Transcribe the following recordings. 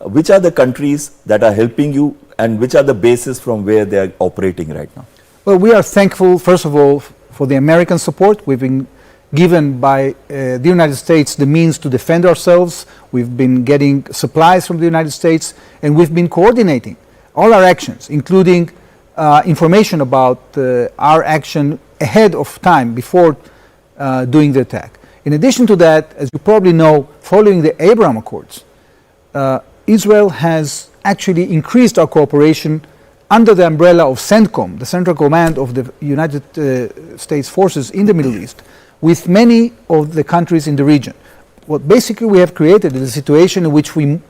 which are the countries that are helping you and which are the bases from where they are operating right now? Well, we are thankful, first of all, for the American support. We've been given by the United States the means to defend ourselves. We've been getting supplies from the United States, and we've been coordinating all our actions, including information about our action ahead of time before doing the attack. In addition to that, as you probably know, following the Abraham Accords, Israel has actually increased our cooperation under the umbrella of CENTCOM, the Central Command of the United States Forces in the Middle East, with many of the countries in the region. What basically we have created is a situation in which we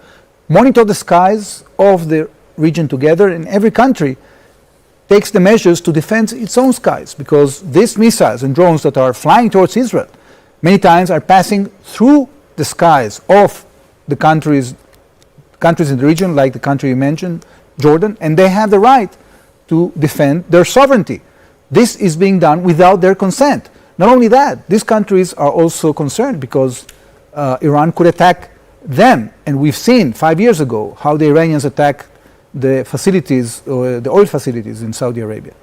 monitor the skies of the region together, and every country takes the measures to defend its own skies, because these missiles and drones that are flying towards Israel many times are passing through the skies of the countries in the region, like the country you mentioned, Jordan, and they have the right to defend their sovereignty. This is being done without their consent. Not only that, these countries are also concerned because Iran could attack them, and we've seen 5 years ago how the Iranians attacked the facilities, the oil facilities in Saudi Arabia.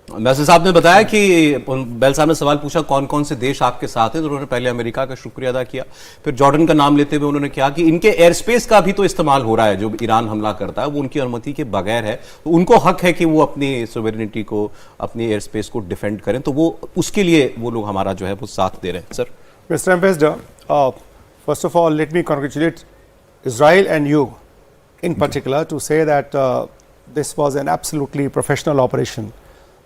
वैसे साहब ने बताया कि bell साहब ने सवाल पूछा कौन कौन से देश आपके साथ हैं, तो उन्होंने पहले अमेरिका का शुक्रिया अदा किया, फिर जॉर्डन का नाम लेते हुए उन्होंने कहा कि इनके एयर स्पेस का भी तो इस्तेमाल हो रहा है, जो ईरान हमला करता है वो उनकी अनुमति के बगैर है, तो उनको हक है कि वो अपनी सोवेरेनिटी को, अपनी एयर स्पेस को डिफेंड करें, तो वो उसके लिए वो लोग हमारा जो है वो साथ दे रहे हैं. Sir, mister ambassador, first of all let me congratulate Israel and you in particular to say that this was an absolutely professional operation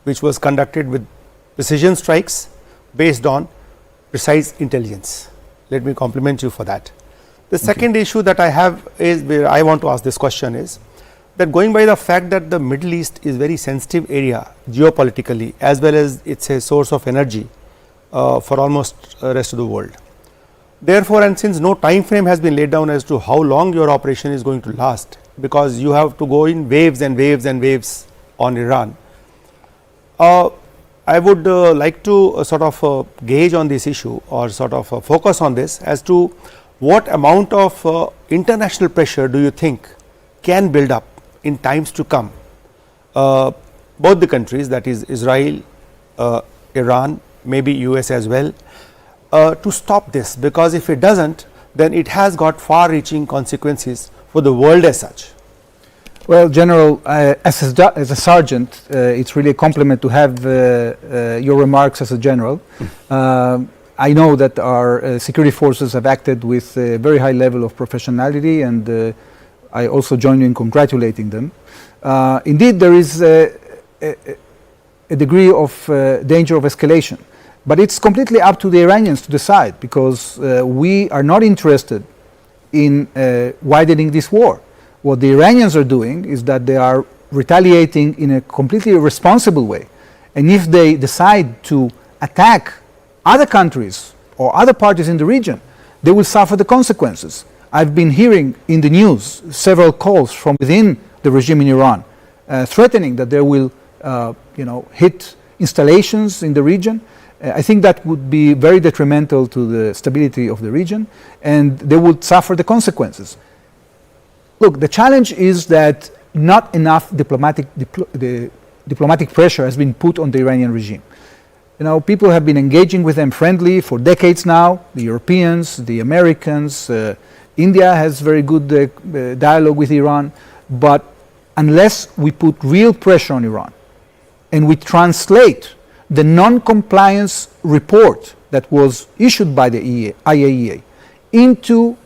which was conducted with precision strikes based on precise intelligence. Let me compliment you for that. The second issue that I have is, where I want to ask this question, is that going by the fact that the Middle East is very sensitive area geopolitically, as well as it's a source of energy for almost the rest of the world. Therefore, and since no time frame has been laid down as to how long your operation is going to last, because you have to go in waves and waves and waves on Iran, I would like to sort of gauge on this issue, or sort of focus on this as to what amount of international pressure do you think can build up in times to come, both the countries, that is Israel, Iran, maybe US as well, to stop this, because if it doesn't, then it has got far reaching consequences for the world as such. Well, General, as a sergeant, it's really a compliment to have your remarks as a general. I know that our security forces have acted with a very high level of professionality, and I also join you in congratulating them. Indeed, there is a degree of danger of escalation, but it's completely up to the Iranians to decide, because we are not interested in widening this war. What the Iranians are doing is that they are retaliating in a completely irresponsible way. And if they decide to attack other countries or other parties in the region, they will suffer the consequences. I've been hearing in the news several calls from within the regime in Iran threatening that they will hit installations in the region. I think that would be very detrimental to the stability of the region, and they would suffer the consequences. Look, the challenge is that not enough diplomatic pressure has been put on the Iranian regime. People have been engaging with them friendly for decades now, the Europeans, the Americans, India has very good dialogue with Iran, but unless we put real pressure on Iran and we translate the non-compliance report that was issued by the IAEA into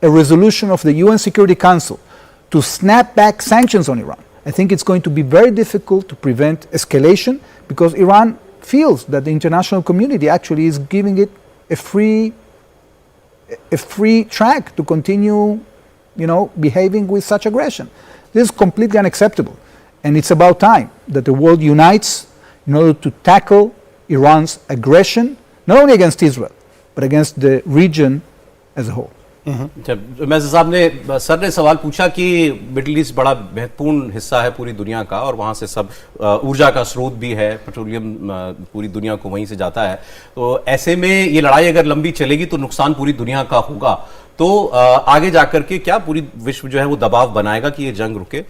a resolution of the UN Security Council to snap back sanctions on Iran, I think it's going to be very difficult to prevent escalation, because Iran feels that the international community actually is giving it a free track to continue, behaving with such aggression. This is completely unacceptable, and it's about time that the world unites in order to tackle Iran's aggression, not only against Israel, but against the region as a whole. मैज़र साहब ने, sir ने सवाल पूछा कि middle east बड़ा महत्वपूर्ण हिस्सा है पूरी दुनिया का, और वहाँ से सब ऊर्जा का स्रोत भी है, पेट्रोलियम पूरी दुनिया को वहीं से जाता है, तो ऐसे में ये लड़ाई अगर लंबी चलेगी तो नुकसान पूरी दुनिया का होगा, तो आगे जाकर के क्या पूरी विश्व जो है वो दबाव बनाएगा कि ये जंग रुके?